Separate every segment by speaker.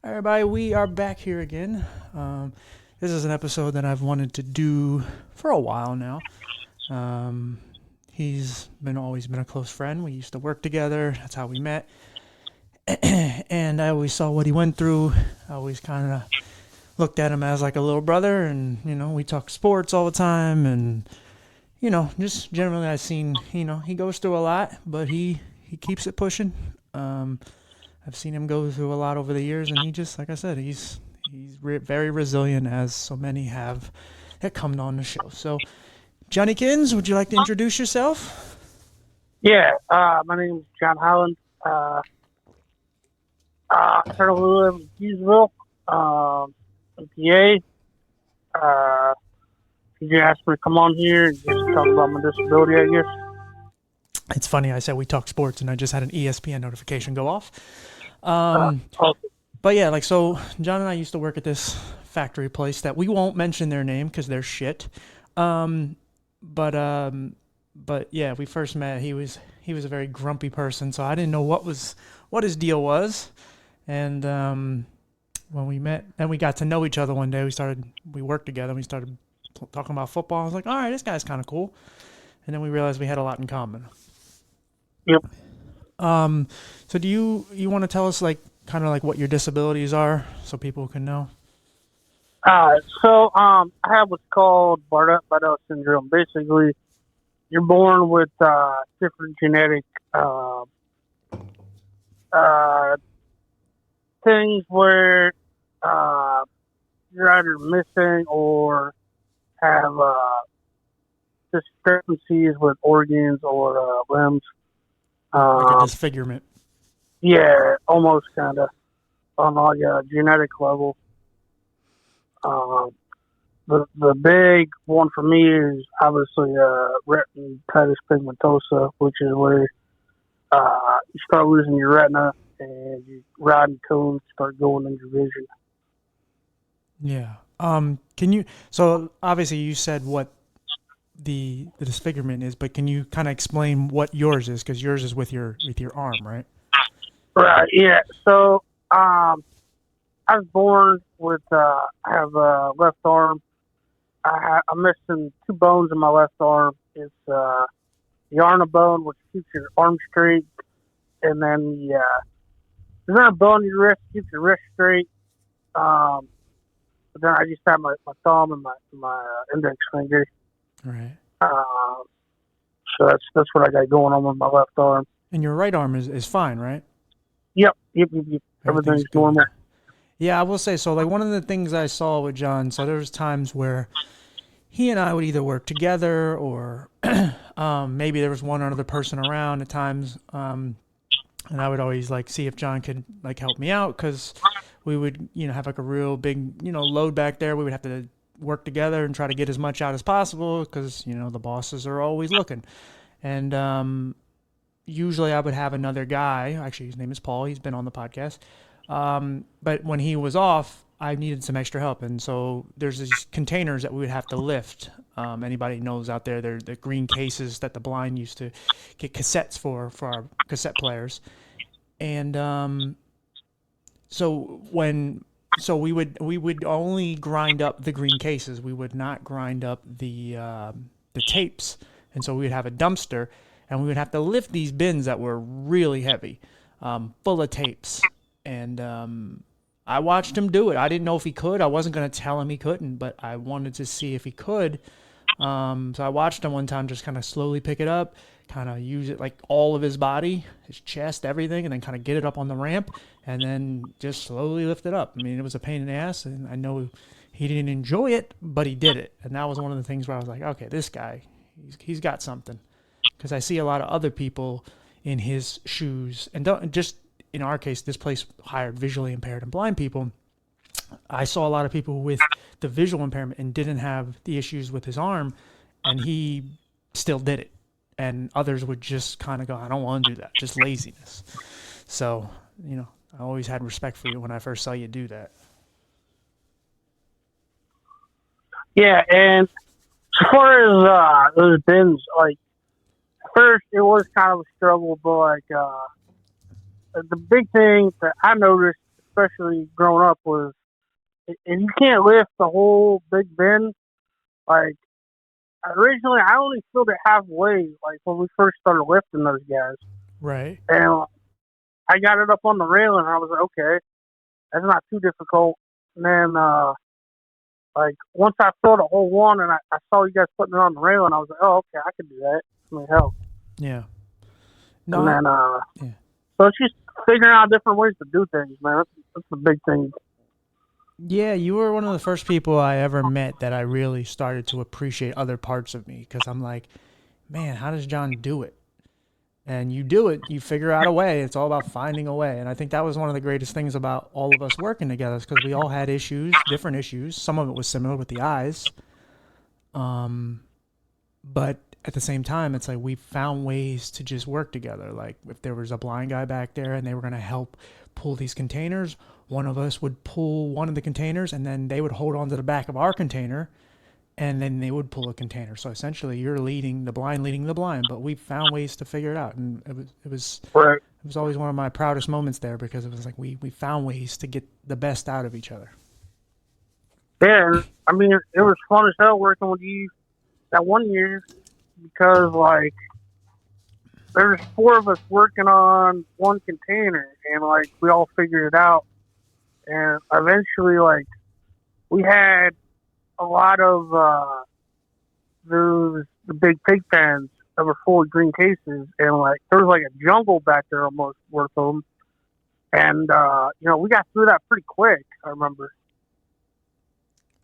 Speaker 1: Hi, everybody. We are back here again. This is an episode that I've wanted to do for a while now. He's always been a close friend. We used to work together. That's how we met. And I always saw what he went through. I always kind of looked at him as like a little brother. And, we talk sports all the time. And, just generally I've seen, he goes through a lot, but he keeps it pushing. I've seen him go through a lot over the years, and he just, like I said, he's very resilient, as so many have that come on the show. So, Johnnykins, would you like to introduce yourself?
Speaker 2: Yeah, my name is John Holland. I currently live in Hughesville, PA. You asked me to come on here and just talk about my disability, I guess.
Speaker 1: It's funny, I said we talk sports, and I just had an ESPN notification go off. But yeah, so John and I used to work at this factory place that we won't mention their name because they're shit. But yeah, we first met. He was a very grumpy person, so I didn't know what his deal was. And when we met, then we got to know each other one day. We worked together. We started talking about football. I was like, all right, this guy's kind of cool. And then we realized we had a lot in common.
Speaker 2: Yep.
Speaker 1: So do you want to tell us kind of what your disabilities are so people can know?
Speaker 2: I have what's called Bardet-Biedl syndrome. Basically, you're born with different genetic things where you're either missing or have discrepancies with organs or limbs.
Speaker 1: Like a disfigurement.
Speaker 2: Yeah, almost kind of on like a genetic level. The big one for me is obviously retinitis pigmentosa, which is where you start losing your retina and your rod and cones start going in your vision.
Speaker 1: Yeah. So obviously you said what the disfigurement is, but can you kind of explain what yours is? Because yours is with your arm, right?
Speaker 2: Right. Yeah. So I was born with I have a left arm. I'm missing two bones in my left arm. It's the ulnar bone, which keeps your arm straight, and then there's not a bone in your wrist keeps your wrist straight. But then I just have my thumb and my index finger.
Speaker 1: Right.
Speaker 2: So that's what I got going on with my left arm.
Speaker 1: And your right arm is fine, right?
Speaker 2: Yep. Everything's normal.
Speaker 1: Yeah, I will say so. One of the things I saw with John, so there was times where he and I would either work together or maybe there was one other person around at times. And I would always see if John could help me out because we would, have a real big, load back there. We would have to work together and try to get as much out as possible because, the bosses are always looking. And usually I would have another guy. Actually, his name is Paul. He's been on the podcast. But when he was off, I needed some extra help. And so there's these containers that we would have to lift. Anybody knows out there, they're the green cases that the blind used to get cassettes for our cassette players. And so we would only grind up the green cases. We would not grind up the tapes. And so we would have a dumpster, and we would have to lift these bins that were really heavy, full of tapes. And I watched him do it. I didn't know if he could. I wasn't going to tell him he couldn't, but I wanted to see if he could. So I watched him one time just kind of slowly pick it up, kind of use it all of his body, his chest, everything, and then kind of get it up on the ramp and then just slowly lift it up. I mean, it was a pain in the ass, and I know he didn't enjoy it, but he did it. And that was one of the things where I was like, okay, this guy, he's got something. Because I see a lot of other people in his shoes, and don't just in our case, this place hired visually impaired and blind people. I saw a lot of people with the visual impairment and didn't have the issues with his arm, and he still did it. And others would just kind of go, I don't want to do that, just laziness. So, I always had respect for you when I first saw you do that.
Speaker 2: Yeah, and as far as those bins, at first it was kind of a struggle, but the big thing that I noticed, especially growing up, was, and you can't lift the whole big bin. Like, originally, I only filled it halfway, like, when we first started lifting those guys.
Speaker 1: Right.
Speaker 2: And I got it up on the railing, and I was like, okay, that's not too difficult. And then, like, once I filled a whole one and I saw you guys putting it on the railing, I was like, oh, okay, I can do that. I mean, hell.
Speaker 1: Yeah.
Speaker 2: And
Speaker 1: No.
Speaker 2: then,
Speaker 1: Yeah.
Speaker 2: so it's just figuring out different ways to do things, man. That's the big thing.
Speaker 1: Yeah, you were one of the first people I ever met that I really started to appreciate other parts of me, because I'm like, man, how does John do it? And you do it, you figure out a way. It's all about finding a way. And I think that was one of the greatest things about all of us working together, because we all had issues, different issues. Some of it was similar with the eyes. But at the same time, it's like we found ways to just work together. Like if there was a blind guy back there and they were going to help pull these containers, one of us would pull one of the containers and then they would hold on to the back of our container and then they would pull a container. So essentially you're leading the blind, but we found ways to figure it out. And it was
Speaker 2: Right.
Speaker 1: it was always one of my proudest moments there, because it was like we found ways to get the best out of each other.
Speaker 2: Yeah, and, I mean, it was fun as hell working with you that one year because, like, there's 4 of us working on one container, and, like, we all figured it out. And eventually, like, we had a lot of the big pig pens that were full of green cases, and, like, there was, like, a jungle back there almost worth of them. And, we got through that pretty quick, I remember.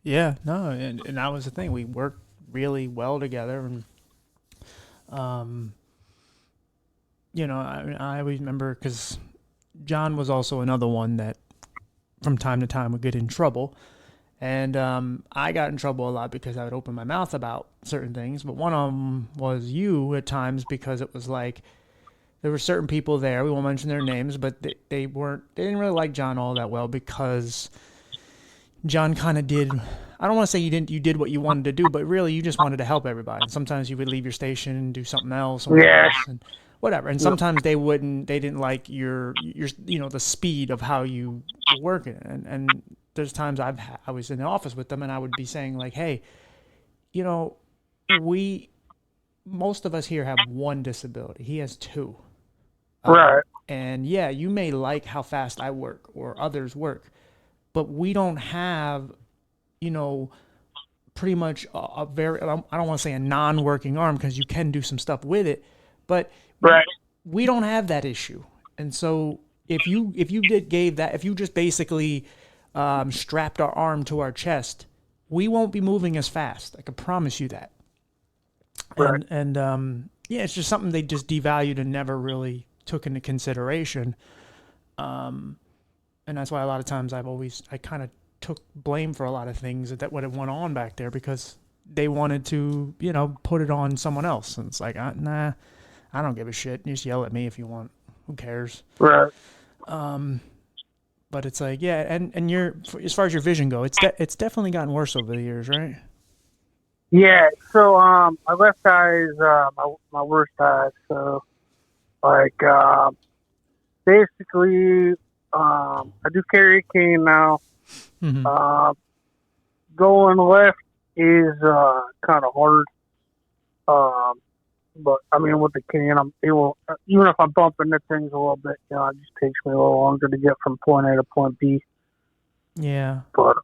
Speaker 1: Yeah, no, and that was the thing. We worked really well together, and I always remember, because John was also another one that from time to time would get in trouble, and I got in trouble a lot because I would open my mouth about certain things. But one of them was you at times, because it was like there were certain people there. We won't mention their names, but they didn't really like John all that well, because John kind of did. I don't want to say you did what you wanted to do, but really you just wanted to help everybody. And sometimes you would leave your station and do something else, and whatever. And sometimes they didn't like your the speed of how you were working. And there's times I was in the office with them and I would be saying like, hey, most of us here have one disability. He has 2.
Speaker 2: Right.
Speaker 1: And yeah, you may like how fast I work or others work, but we don't have, pretty much a very, I don't want to say a non-working arm, because you can do some stuff with it, but
Speaker 2: Right.
Speaker 1: we don't have that issue. And so if you just basically strapped our arm to our chest, we won't be moving as fast. I can promise you that.
Speaker 2: Right.
Speaker 1: And yeah, it's just something they just devalued and never really took into consideration. And that's why a lot of times I kind of took blame for a lot of things that would have went on back there, because they wanted to, put it on someone else. And it's like, nah, I don't give a shit. Just yell at me if you want. Who cares?
Speaker 2: Right.
Speaker 1: But it's like, yeah, and as far as your vision go, it's definitely gotten worse over the years, right?
Speaker 2: Yeah. So, my left eye is my worst eye. So, like, basically, I do carry a cane now.
Speaker 1: Mm-hmm.
Speaker 2: Going left is kind of hard. But I mean, with the cane, I'm able, even if I'm bumping into things a little bit, it just takes me a little longer to get from point A to point B.
Speaker 1: Yeah.
Speaker 2: But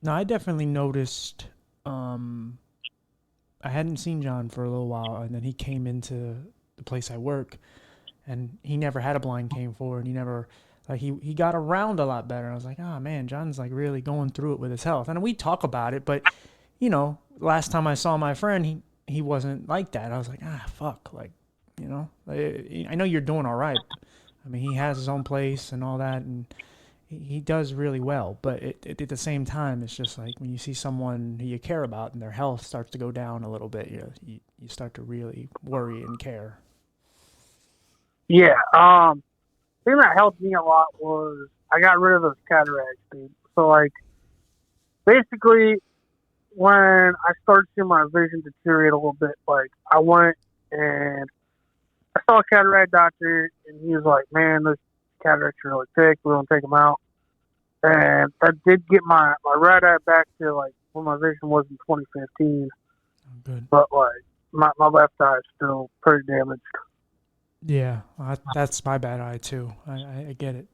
Speaker 1: No, I definitely noticed. I hadn't seen John for a little while, and then he came into the place I work, and he never had a blind cane before, and he never, like, he got around a lot better. I was like, oh man, John's like really going through it with his health. And we talk about it, but last time I saw my friend, he wasn't like that. I was like, fuck, like, I know you're doing all right. I mean, he has his own place and all that, and he does really well. But at the same time, it's just like when you see someone who you care about and their health starts to go down a little bit, you start to really worry and care.
Speaker 2: yeah, the thing that helped me a lot was I got rid of those cataracts, dude. So, like, basically, when I started seeing my vision deteriorate a little bit, like, I went and I saw a cataract doctor, and he was like, man, those cataracts are really thick. We don't take them out. and that did get my right eye back to like what my vision was in 2015.
Speaker 1: Good.
Speaker 2: But like my left eye is still pretty damaged.
Speaker 1: Yeah, well, that's my bad eye too. I get it,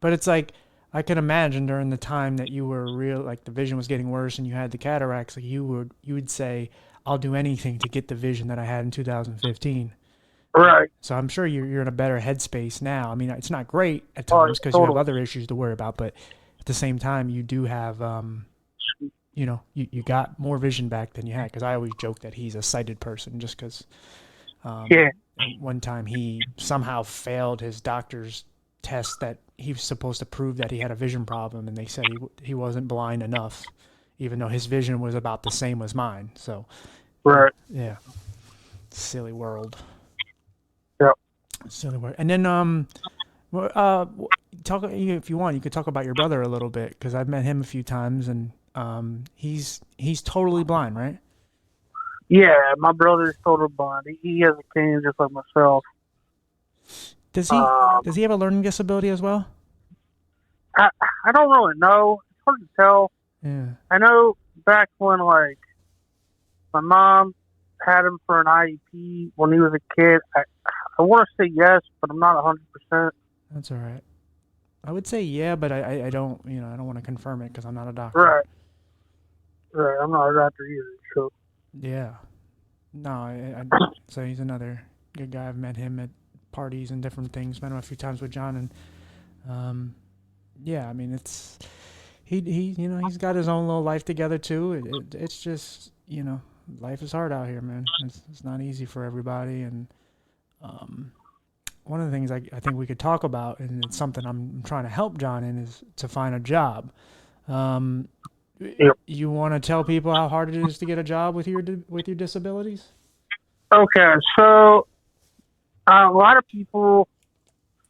Speaker 1: but it's like I can imagine during the time that you were like the vision was getting worse and you had the cataracts, like you would say, "I'll do anything to get the vision that I had in 2015."
Speaker 2: Right.
Speaker 1: So I'm sure you're in a better headspace now. I mean, it's not great at
Speaker 2: Oh,
Speaker 1: times because you have
Speaker 2: totally.
Speaker 1: other issues to worry about, but at the same time, you do have, you got more vision back than you had. Because I always joke that he's a sighted person just because
Speaker 2: Yeah.
Speaker 1: one time he somehow failed his doctor's test that he was supposed to prove that he had a vision problem, and they said he wasn't blind enough, even though his vision was about the same as mine. So,
Speaker 2: Right.
Speaker 1: yeah, silly world.
Speaker 2: Yep.
Speaker 1: Silly world. And then well, talk if you want. You could talk about your brother a little bit because I've met him a few times, and he's totally blind, right?
Speaker 2: Yeah, my brother's total blind. He has a cane just like myself.
Speaker 1: Does he
Speaker 2: Um,
Speaker 1: does he have a learning disability as well?
Speaker 2: I I don't really know. It's hard to tell.
Speaker 1: Yeah.
Speaker 2: I know back when like my mom had him for an IEP when he was a kid. I want to say yes, but I'm not 100%.
Speaker 1: That's all right. I would say yeah, but I don't I don't want to confirm it because I'm not a doctor.
Speaker 2: Right. Right. I'm not a doctor either. So
Speaker 1: Yeah. No, I'd say he's another good guy. I've met him at parties and different things. Met him a few times with John, and yeah, I mean it's he he's got his own little life together too. It's just life is hard out here, man. It's not easy for everybody, and um, one of the things I think we could talk about, and it's something I'm trying to help John in, is to find a job. Um,
Speaker 2: yep.
Speaker 1: you want to tell people how hard it is to get a job with your disabilities?
Speaker 2: Okay. So a lot of people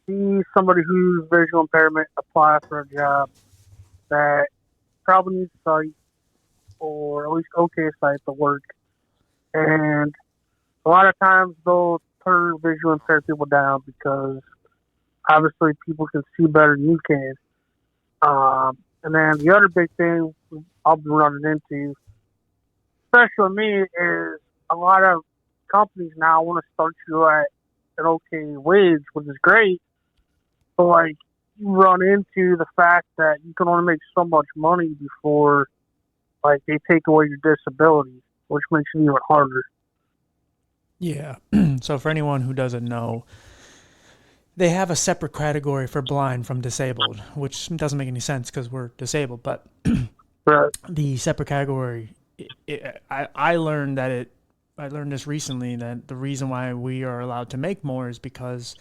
Speaker 2: see somebody who's visual impairment apply for a job that probably needs sight or at least okay sight to work, and a lot of times they'll turn visual impaired people down because obviously people can see better than you can. And then the other big thing I'll be running into, especially me, is a lot of companies now want to start you at an okay wage, which is great, but like you run into the fact that you can only make so much money before like they take away your disability, which makes it even harder.
Speaker 1: Yeah. So for anyone who doesn't know, they have a separate category for blind from disabled, which doesn't make any sense because we're disabled. But
Speaker 2: Right.
Speaker 1: the separate category, I learned I learned this recently, that the reason why we are allowed to make more is because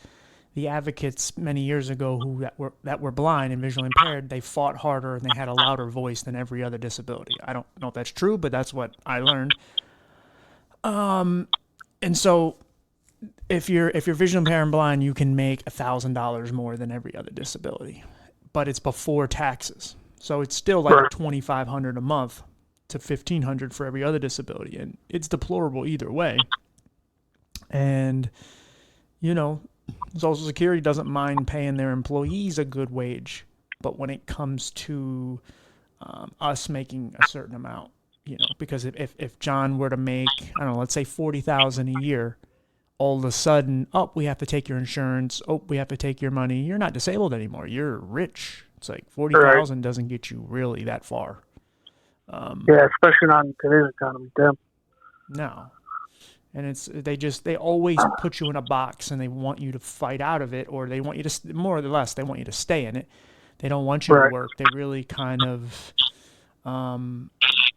Speaker 1: the advocates many years ago that were blind and visually impaired, they fought harder and they had a louder voice than every other disability. I don't know if that's true, but that's what I learned. And so if you're visually impaired and blind, you can make $1,000 more than every other disability, but it's before taxes. So it's still like
Speaker 2: Right.
Speaker 1: $2,500 a month to $1,500 for every other disability, and it's deplorable either way. And Social Security doesn't mind paying their employees a good wage, but when it comes to us making a certain amount, because if John were to make, I don't know, let's say 40,000 a year, all of a sudden, oh, we have to take your insurance. Oh, we have to take your money. You're not disabled anymore. You're rich. It's like
Speaker 2: Right.
Speaker 1: 40,000 doesn't get you really that far.
Speaker 2: Yeah, especially not in today's economy. Damn.
Speaker 1: No. And they always put you in a box and they want you to fight out of it, or they want you to, more or less, they want you to stay in it. They don't want you to
Speaker 2: Right.
Speaker 1: work. They really kind of,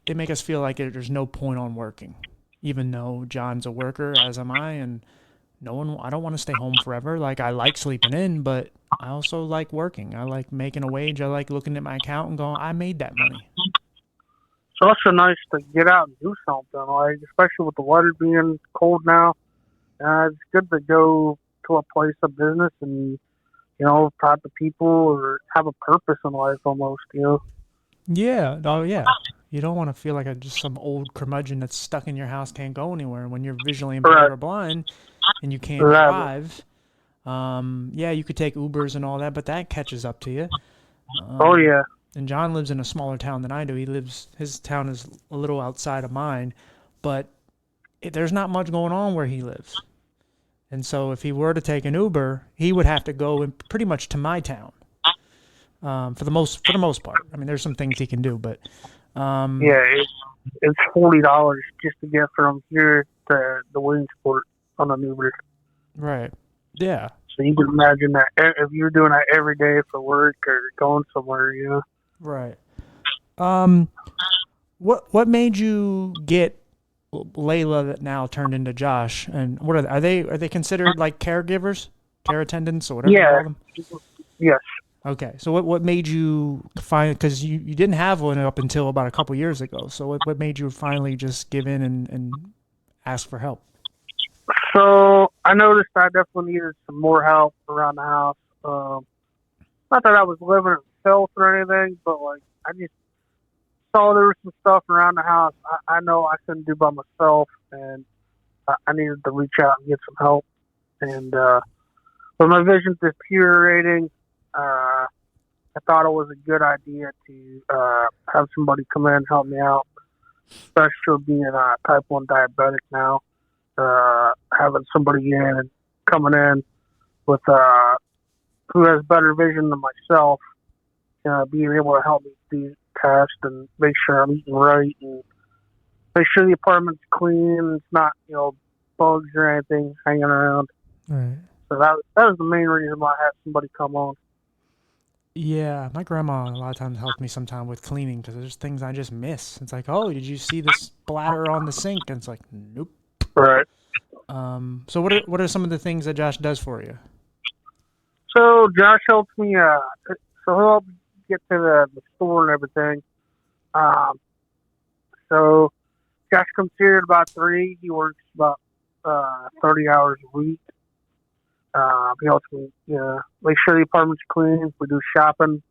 Speaker 1: they make us feel like there's no point on working, even though John's a worker, as am I, and I don't want to stay home forever. Like, I like sleeping in, but I also like working. I like making a wage. I like looking at my account and going, I made that money.
Speaker 2: It's also nice to get out and do something, like especially with the weather being cold now. It's good to go to a place of business and talk to people or have a purpose in life almost.
Speaker 1: Yeah. Oh, yeah. You don't want to feel like just some old curmudgeon that's stuck in your house, can't go anywhere. When you're visually impaired
Speaker 2: Right.
Speaker 1: or blind and you can't
Speaker 2: Exactly.
Speaker 1: drive, yeah, you could take Ubers and all that, but that catches up to you.
Speaker 2: Oh yeah.
Speaker 1: and John lives in a smaller town than I do. His town is a little outside of mine, but there's not much going on where he lives. And so if he were to take an Uber, he would have to go pretty much to my town. For the most part. I mean, there's some things he can do, but
Speaker 2: it's $40 just to get from here to the Williamsport on an Uber.
Speaker 1: Right. Yeah.
Speaker 2: So you can imagine that if you're doing that every day for work or going somewhere, you know.
Speaker 1: Right. What made you get Layla that now turned into Josh? And what are they considered like caregivers, care attendants, or whatever you call them?
Speaker 2: Yes.
Speaker 1: Okay. So what made you find? Because you didn't have one up until about a couple years ago. So what made you finally just give in and ask for help?
Speaker 2: So I noticed I definitely needed some more help around the house. Not that I was living in filth or anything, but like I just saw there was some stuff around the house I know I couldn't do by myself, and I needed to reach out and get some help. And with my vision deteriorating, I thought it was a good idea to have somebody come in and help me out, especially being a type 1 diabetic now. Having somebody in and coming in with who has better vision than myself, being able to help me do tests and make sure I'm eating right and make sure the apartment's clean and it's not, bugs or anything hanging around.
Speaker 1: Right.
Speaker 2: So that was the main reason why I had somebody come on.
Speaker 1: Yeah, my grandma a lot of times helped me sometime with cleaning because there's things I just miss. It's like, oh, did you see this splatter on the sink? And it's like, nope.
Speaker 2: Right.
Speaker 1: So what are some of the things that Josh does for you?
Speaker 2: So Josh helps me. So he'll help get to the store and everything. So Josh comes here at about 3. He works about 30 hours a week. He helps me, make sure the apartment's clean. We do shopping.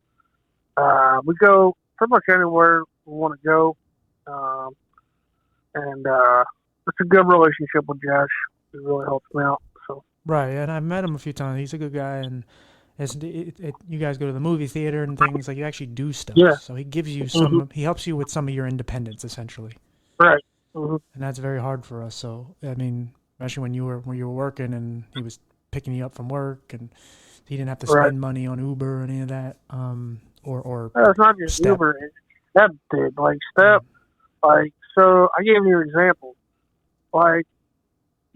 Speaker 2: We go pretty much anywhere we want to go. And it's a good relationship with Josh. He really helps me out. So
Speaker 1: right, and I've met him a few times. He's a good guy, and you guys go to the movie theater and things like you actually do stuff.
Speaker 2: Yeah.
Speaker 1: So he gives you some. He helps you with some of your independence, essentially.
Speaker 2: Right. Mm-hmm.
Speaker 1: And that's very hard for us. So I mean, especially when you were working and he was picking you up from work, and he didn't have to spend money on Uber or any of that. Or
Speaker 2: it's not just Step. Uber. It's Step did Step. So I gave you an example.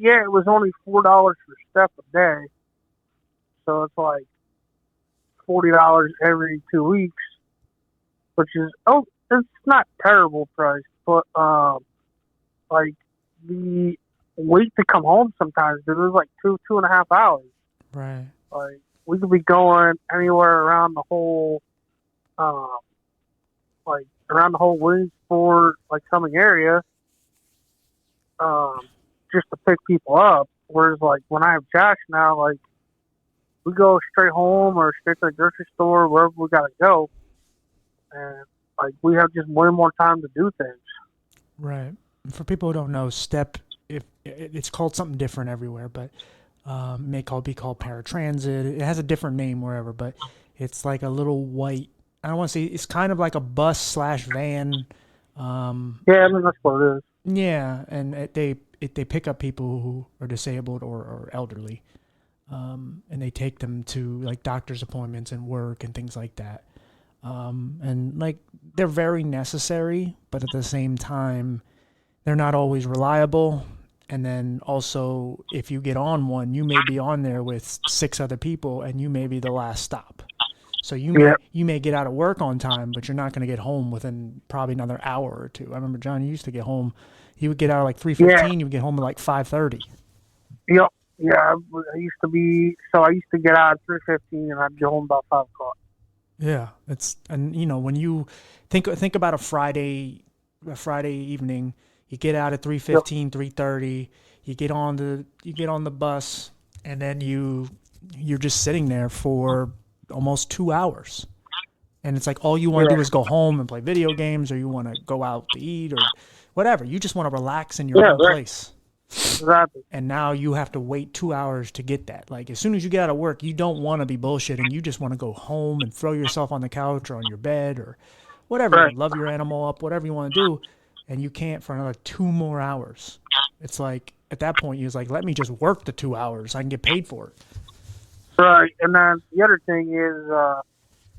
Speaker 2: It was only $4 for Step a day. So it's like $40 every 2 weeks, which is it's not terrible price, but the wait to come home sometimes, dude, it was like 2.5 hours.
Speaker 1: Right.
Speaker 2: We could be going anywhere around the whole Williamsport, Cumming area, just to pick people up. Whereas when I have Josh now, we go straight home or straight to the grocery store, wherever we gotta go, and we have just way more time to do things.
Speaker 1: Right. For people who don't know, Step, if it's called something different everywhere, but it may be called paratransit. It has a different name wherever, but it's like a little white. I don't want to say it's kind of like a bus/van.
Speaker 2: Yeah, I mean that's what it is.
Speaker 1: Yeah, and they pick up people who are disabled or elderly, and they take them to doctor's appointments and work and things like that. And they're very necessary, but at the same time, they're not always reliable. And then also, if you get on one, you may be on there with 6 other people, and you may be the last stop. So you may get out of work on time, but you're not going to get home within probably another hour or 2. I remember John, you used to get home. He would get out at 3:15. Yeah. You would get home at 5:30.
Speaker 2: Yep. Yeah. I used to get out at 3:15, and I'd get home about 5 o'clock.
Speaker 1: Yeah. When you think about a Friday evening, you get out at 3:15, 3:30. You get on the bus, and then you're just sitting there for almost 2 hours, and it's all you want to do is go home and play video games, or you want to go out to eat or whatever. You just want to relax in your own place.
Speaker 2: Exactly.
Speaker 1: And now you have to wait 2 hours to get that. Like, as soon as you get out of work, you don't want to be bullshitting. You just want to go home and throw yourself on the couch or on your bed or whatever you
Speaker 2: Right.
Speaker 1: want. Love your animal up, whatever you want to do. And you can't for another 2 more hours. It's like, at that point, you're like, let me just work the 2 hours. I can get paid for it.
Speaker 2: Right. And then the other thing is,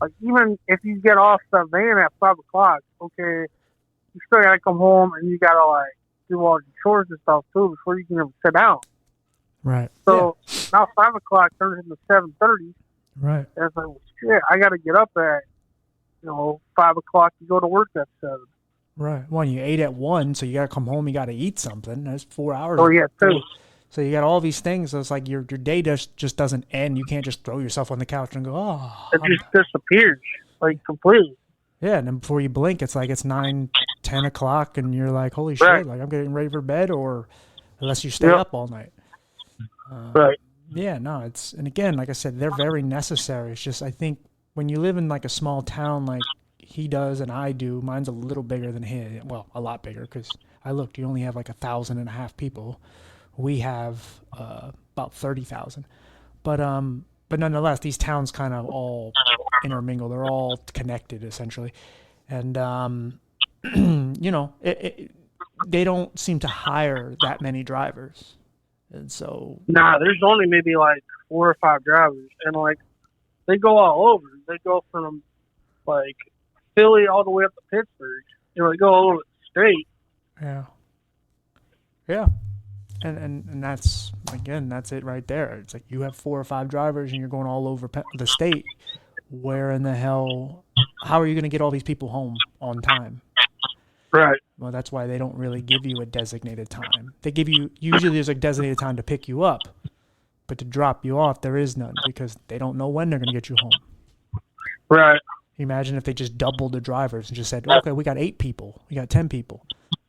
Speaker 2: like, even if you get off the van at 5 o'clock, okay, you still gotta come home and you gotta like do all your chores and stuff too before you can even sit down.
Speaker 1: Right.
Speaker 2: So now 5 o'clock turns into 7:30,
Speaker 1: Right.
Speaker 2: and it's like, well, shit, I gotta get up at 5 o'clock to go to work at 7.
Speaker 1: Right. Well, you ate at 1, so you got to come home. You got to eat something. That's 4 hours.
Speaker 2: Oh yeah, too.
Speaker 1: So you got all these things. So it's like your day just doesn't end. You can't just throw yourself on the couch and go, oh.
Speaker 2: It just disappears like completely.
Speaker 1: Yeah, and then before you blink, it's like it's 9, 10 o'clock, and you're like, holy shit,
Speaker 2: Right.
Speaker 1: like I'm getting ready for bed, or unless you stay up all night.
Speaker 2: Right.
Speaker 1: Yeah, no, and again, like I said, they're very necessary. It's just, I think when you live in like a small town like he does and I do, mine's a little bigger than his. Well, a lot bigger, because I looked, you only have like 1,500 people. We have about 30,000. But nonetheless, these towns kind of all intermingle. They're all connected essentially, and they don't seem to hire that many drivers, and so
Speaker 2: Nah, there's only maybe like 4 or 5 drivers, and like they go all over. They go from like Philly all the way up to Pittsburgh. They go all over the state.
Speaker 1: yeah, and that's that's it right there. It's like you have 4 or 5 drivers, and you're going all over the state. Where in the hell? How are you going to get all these people home on time?
Speaker 2: Right.
Speaker 1: Well, that's why they don't really give you a designated time. They give you, usually there's a designated time to pick you up, but to drop you off, there is none because they don't know when they're going to get you home.
Speaker 2: Right.
Speaker 1: Imagine if they just doubled the drivers and just said, okay, we got 8 people, we got 10 people.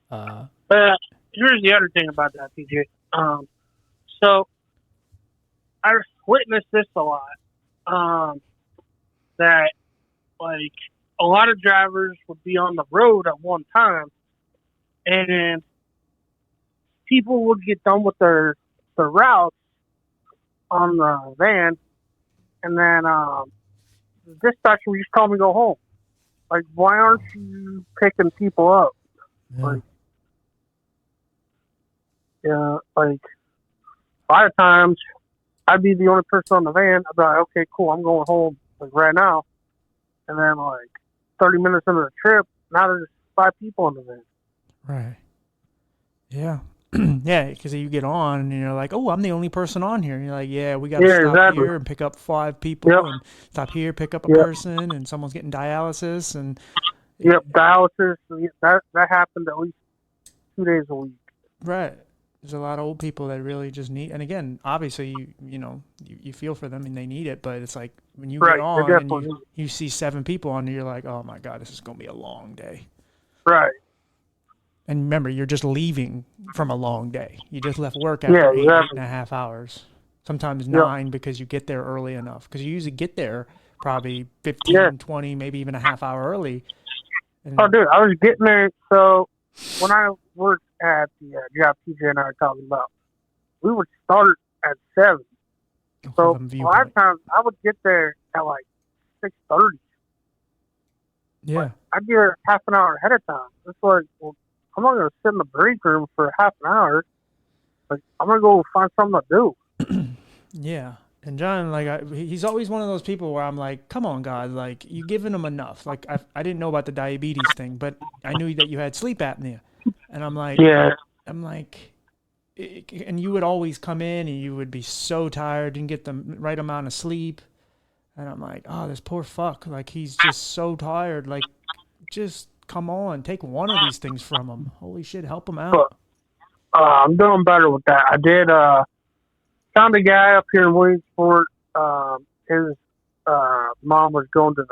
Speaker 2: Here's the other thing about that, PJ. So I've witnessed this a lot. That like a lot of drivers would be on the road at one time, and people would get done with their routes on the van, and then the dispatcher would just call me to go home. Like, why aren't you picking people up?
Speaker 1: Yeah.
Speaker 2: Like a lot of times I'd be the only person on the van. I'd be like, okay, cool, I'm going home like right now. And then like 30 minutes into the trip, now there's 5 people on the van.
Speaker 1: Right. Yeah. Yeah, because you get on and you're like, oh, I'm the only person on here. And you're like, yeah, we got to stop here and pick up 5 people and stop here, pick up a person, and someone's getting dialysis. And
Speaker 2: dialysis. That happened at least 2 days a week.
Speaker 1: Right. There's a lot of old people that really just need, and again, obviously, you feel for them and they need it, but it's like when you get on and you see 7 people on there, you're like, oh my God, this is going to be a long day.
Speaker 2: Right.
Speaker 1: And remember, you're just leaving from a long day. You just left work after 8.5 hours, sometimes 9 because you get there early enough. Because you usually get there probably 15, 20, maybe even a half hour early.
Speaker 2: And, dude, I was getting there. So when I worked at the job PJ and I were talking about, we would start at 7. So a lot of times I would get there at like 6:30.
Speaker 1: Yeah.
Speaker 2: But I'd be there half an hour ahead of time. It's like, well, I'm not going to sit in the break room for half an hour. Like, I'm going to go find something to do.
Speaker 1: Yeah. And John, like, he's always one of those people where I'm like, come on, God, like, you giving him enough. Like, I didn't know about the diabetes thing, but I knew that you had sleep apnea. And I'm like, and you would always come in and you would be so tired, didn't get the right amount of sleep. And I'm like, oh, this poor fuck. Like, he's just so tired. Like, just come on, take one of these things from him. Holy shit, help him out.
Speaker 2: I'm doing better with that. I did, found a guy up here in Williamsport. His mom was going to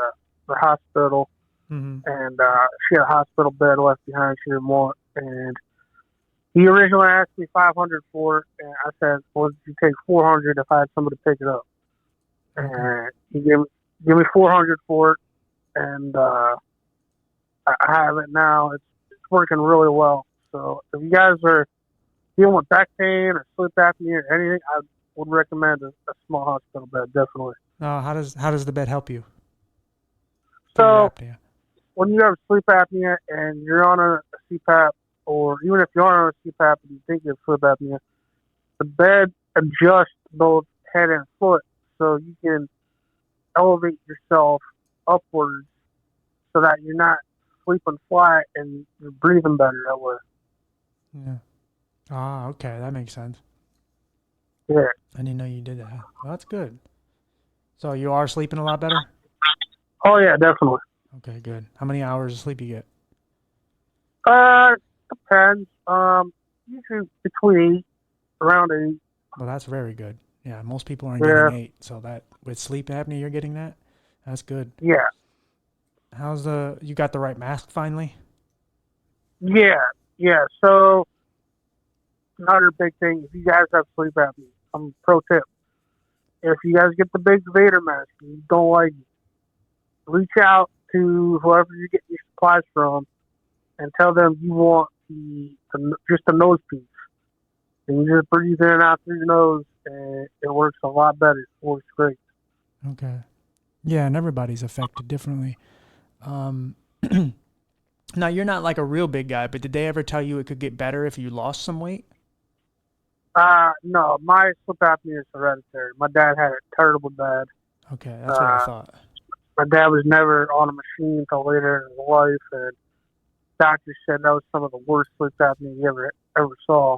Speaker 2: the hospital, and she had a hospital bed left behind she didn't want. And he originally asked me $500 for it, and I said, "Well, you take $400 if I had somebody to pick it up." And he gave me $400 for it, and I have it now. It's working really well. So if you guys are dealing with back pain or sleep apnea or anything, I would recommend a small hospital bed, definitely.
Speaker 1: How does the bed help you for your
Speaker 2: So
Speaker 1: apnea?
Speaker 2: when you have sleep apnea and you're on a CPAP, or even if you are on a CPAP and you think you have sleep apnea, the bed adjusts both head and foot so you can elevate yourself upwards so that you're not sleeping flat and you're breathing better that way.
Speaker 1: Yeah. Ah, okay, that makes sense.
Speaker 2: Yeah.
Speaker 1: I didn't know you did that. Well, that's good. So you are sleeping a lot better?
Speaker 2: Oh yeah, definitely.
Speaker 1: Okay, good. How many hours of sleep you get?
Speaker 2: Depends. Usually between 8, around 8.
Speaker 1: Well, that's very good. Yeah, most people aren't
Speaker 2: Yeah.
Speaker 1: getting 8, so that with sleep apnea you're getting that. That's good.
Speaker 2: Yeah.
Speaker 1: You got the right mask finally?
Speaker 2: Yeah. Yeah. So another big thing, if you guys have sleep apnea, pro tip. If you guys get the big Vader mask and you don't like it, reach out to whoever you get your supplies from and tell them you want just a nose piece. And you just breathe in and out through your nose, and it works a lot better. It works great.
Speaker 1: Okay. Yeah, and everybody's affected differently. Um, now you're not like a real big guy, but did they ever tell you it could get better if you lost some weight?
Speaker 2: No, my sleep apnea is hereditary. My dad had it terrible bad.
Speaker 1: Okay, that's what I thought.
Speaker 2: My dad was never on a machine until later in his life, and doctors said that was some of the worst sleep apnea he ever saw.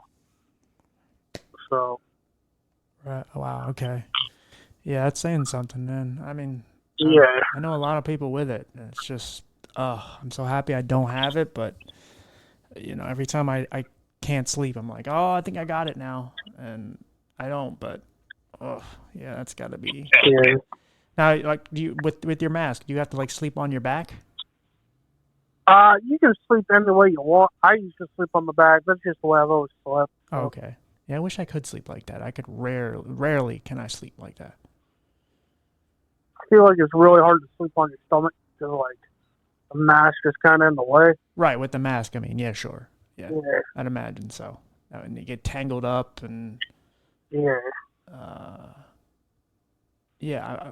Speaker 2: So.
Speaker 1: Right. Wow. Okay. Yeah, that's saying something, man. I mean,
Speaker 2: Yeah.
Speaker 1: I know a lot of people with it. It's just, I'm so happy I don't have it, but every time I can't sleep, I'm like, oh, I think I got it now, and I don't. But, oh, yeah, that's got to be.
Speaker 2: Yeah.
Speaker 1: Now, like, do you with your mask, do you have to like sleep on your back?
Speaker 2: You can sleep any way you want. I used to sleep on the back. That's just the way I've always slept. So.
Speaker 1: Oh, okay. Yeah, I wish I could sleep like that. I could rarely can I sleep like that.
Speaker 2: I feel like it's really hard to sleep on your stomach because, like, the mask is kind of in the way.
Speaker 1: Right, with the mask, I mean, yeah, sure. Yeah,
Speaker 2: Yeah.
Speaker 1: I'd imagine so. And you get tangled up and...
Speaker 2: Yeah.
Speaker 1: Yeah,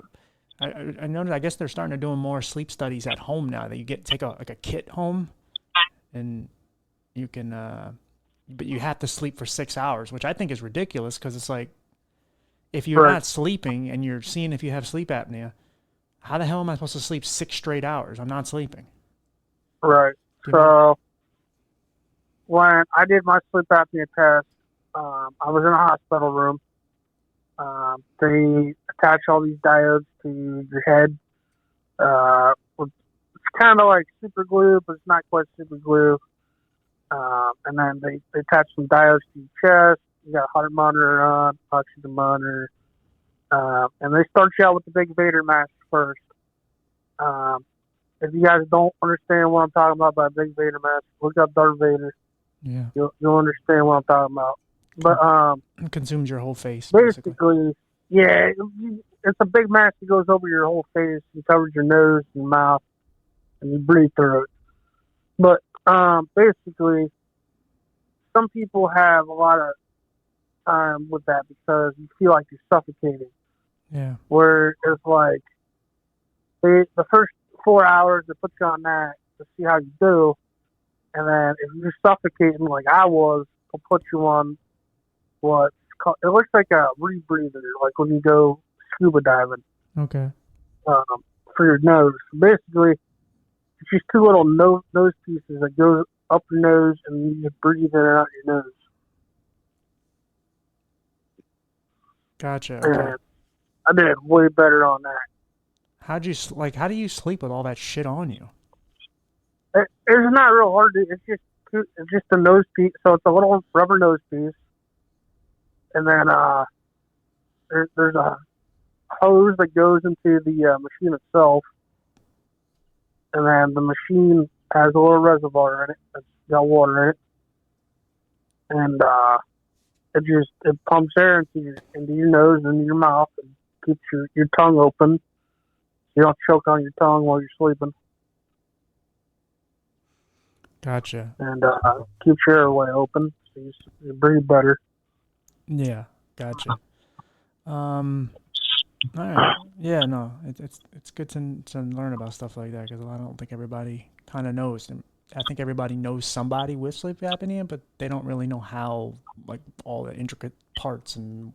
Speaker 1: I noticed, I guess they're starting to do more sleep studies at home now, that you take a kit home and you can... but you have to sleep for 6 hours, which I think is ridiculous because it's like, if you're not sleeping and you're seeing if you have sleep apnea, how the hell am I supposed to sleep 6 straight hours? I'm not sleeping.
Speaker 2: Right. So when I did my sleep apnea test, I was in a hospital room. They attach all these diodes to your head. It's kind of like super glue, but it's not quite super glue. And then they attach some diodes to your chest. You got a heart monitor on, oxygen monitor. And they start you out with the big Vader mask first. If you guys don't understand what I'm talking about by Big Vader mask, look up Darth Vader.
Speaker 1: Yeah.
Speaker 2: You'll understand what I'm talking about. But
Speaker 1: it consumes your whole face,
Speaker 2: basically. Yeah, it's a big mask that goes over your whole face and covers your nose and mouth, and you breathe through it. But basically, some people have a lot of time with that because you feel like you're suffocating.
Speaker 1: Yeah.
Speaker 2: Where it's like the first 4 hours they put you on that to see how you do, and then if you're suffocating like I was, they'll put you on what's called, it looks like a rebreather, like when you go scuba diving.
Speaker 1: Okay.
Speaker 2: For your nose. Basically, it's just two little nose pieces that go up your nose, and you just breathe in and out your nose.
Speaker 1: Gotcha. Okay.
Speaker 2: And I did way better on that.
Speaker 1: How do you sleep with all that shit on you?
Speaker 2: It's not real hard. It's just a nose piece. So it's a little rubber nose piece, and then there's a hose that goes into the machine itself, and then the machine has a little reservoir in it that's got water in it, and it pumps air into your nose and your mouth and keeps your tongue open. You don't choke on your tongue while you're sleeping.
Speaker 1: Gotcha.
Speaker 2: And keeps your airway open so You breathe better.
Speaker 1: Yeah, gotcha. All right. Yeah, no, it's good to learn about stuff like that because I don't think everybody kind of knows. And I think everybody knows somebody with sleep apnea, but they don't really know how, like, all the intricate parts and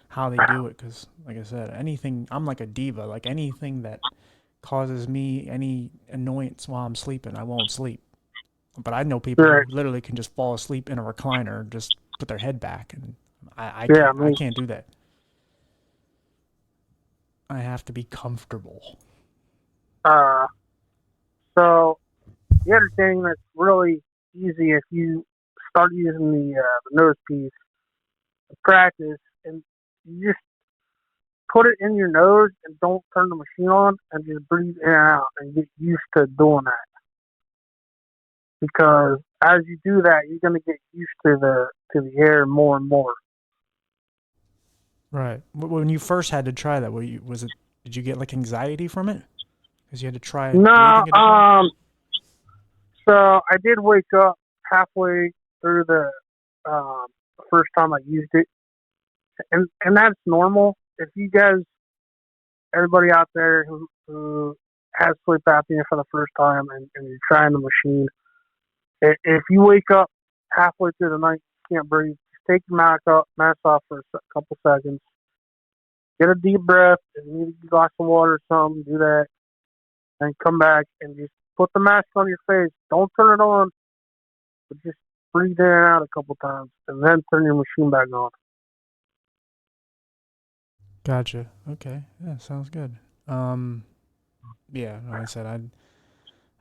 Speaker 1: how they do it. Because, like I said, anything, I'm like a diva. Like anything that causes me any annoyance while I'm sleeping, I won't sleep. But I know people
Speaker 2: Right.
Speaker 1: who literally can just fall asleep in a recliner, just put their head back, and
Speaker 2: Yeah, I
Speaker 1: I
Speaker 2: mean,
Speaker 1: can't do that. I have to be comfortable.
Speaker 2: uh, so the other thing that's really easy if you start using the nose piece to practice, and you just put it in your nose and don't turn the machine on and just breathe in and out and get used to doing that. Because as you do that, you're gonna get used to the air more and more.
Speaker 1: Right. When you first had to try that, was it? Did you get like anxiety from it? Because you had to try
Speaker 2: No,
Speaker 1: breathing a different way.
Speaker 2: so I did wake up halfway through um the first time I used it, and that's normal. If you guys, everybody out there who has sleep apnea for the first time and you're trying the machine, if you wake up halfway through the night, you can't breathe, just take your mask off for a couple seconds, get a deep breath. If you need a glass of water or something, do that, and come back and just put the mask on your face. Don't turn it on, but just breathe in and out a couple times, and then turn your machine back on.
Speaker 1: Gotcha. Okay. Yeah, sounds good. Um, yeah. Like I said,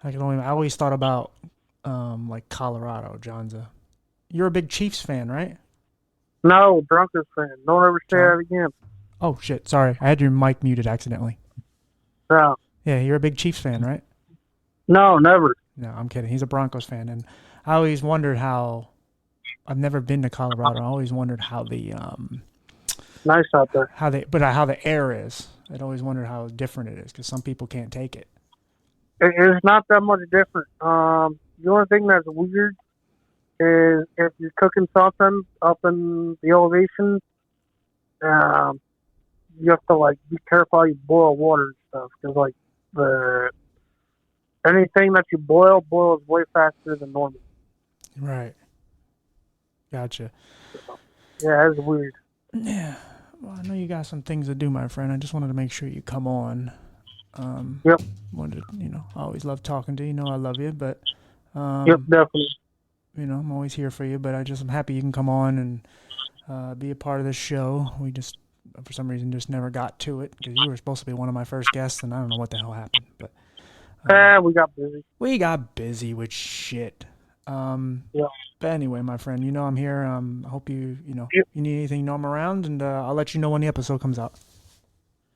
Speaker 1: I always thought about like Colorado, Johnza. You're a big Chiefs fan, right?
Speaker 2: No, Broncos fan. Don't ever say
Speaker 1: John.
Speaker 2: that again.
Speaker 1: Oh shit. Sorry, I had your mic muted accidentally.
Speaker 2: No,
Speaker 1: Yeah, you're a big Chiefs fan, right?
Speaker 2: no, never.
Speaker 1: No, I'm kidding. He's a Broncos fan, and I always wondered how. I've never been to Colorado. I always wondered
Speaker 2: Nice out there.
Speaker 1: how the air is. I'd always wondered how different it is because some people can't take it.
Speaker 2: It's not that much different. The only thing that's weird is if you're cooking something up in the elevation, um, you have to like be careful how you boil water and stuff because like the anything that you boils way faster than normal.
Speaker 1: Right. Gotcha.
Speaker 2: Yeah, it's weird.
Speaker 1: Yeah. Well, I know you got some things to do, my friend. I just wanted to make sure you come on. Um,
Speaker 2: Yep,
Speaker 1: I always love talking to you. You know I love you, but
Speaker 2: yep,
Speaker 1: um,
Speaker 2: definitely.
Speaker 1: I'm always here for you. But I'm happy you can come on and be a part of this show. We just for some reason just never got to it because you were supposed to be one of my first guests, and I don't know what the hell happened. But
Speaker 2: We got busy.
Speaker 1: we got busy with shit.
Speaker 2: Yeah.
Speaker 1: But anyway, my friend, I'm here. I hope
Speaker 2: Yep.
Speaker 1: you need anything, I'm around, and I'll let you know when the episode comes out.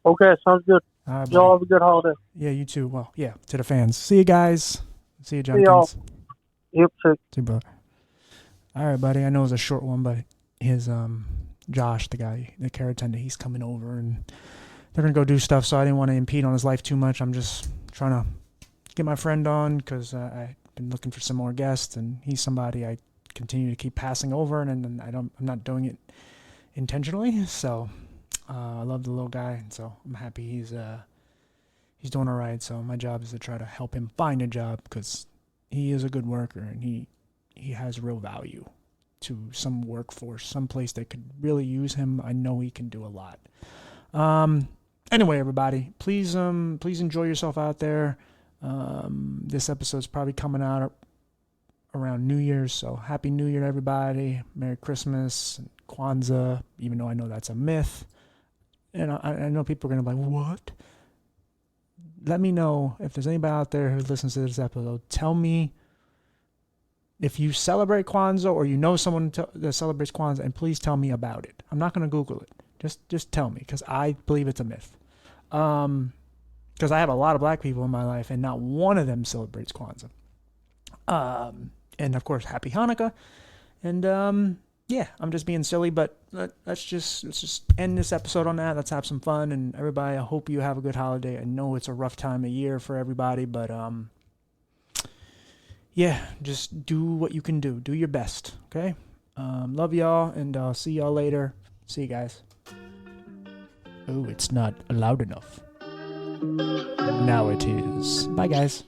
Speaker 2: Okay, sounds good.
Speaker 1: All right, buddy.
Speaker 2: Y'all have a good holiday.
Speaker 1: Yeah, you too. Well, yeah, to the fans. See you guys. See you,
Speaker 2: See y'all.
Speaker 1: Johnkins.
Speaker 2: Yep, see.
Speaker 1: See you, bro. All right, buddy. I know it's a short one, but his Josh, the guy, the care attendant, he's coming over, and they're gonna go do stuff. So I didn't want to impede on his life too much. I'm just trying to get my friend on because I've been looking for some more guests, and he's somebody I continue to keep passing over, and I'm not doing it intentionally. So I love the little guy, and so I'm happy he's doing all right. So my job is to try to help him find a job because he is a good worker and he has real value to some workforce, some place that could really use him. I know he can do a lot. Anyway, everybody, please enjoy yourself out there. This episode's probably coming out around New Year's, so Happy New Year to everybody. Merry Christmas, and Kwanzaa, even though I know that's a myth. And I know people are going to be like, what? Let me know if there's anybody out there who listens to this episode. Tell me if you celebrate Kwanzaa or you know someone that celebrates Kwanzaa, and please tell me about it. I'm not going to Google it. Just tell me, because I believe it's a myth. Because I have a lot of black people in my life, and not one of them celebrates Kwanzaa. And of course, Happy Hanukkah. And yeah, I'm just being silly, but let's just end this episode on that. Let's have some fun, and everybody, I hope you have a good holiday. I know it's a rough time of year for everybody, but yeah, just do what you can do. Do your best, okay? Love y'all, and I'll see y'all later. See you guys. Oh, it's not loud enough. Now it is. Bye, guys.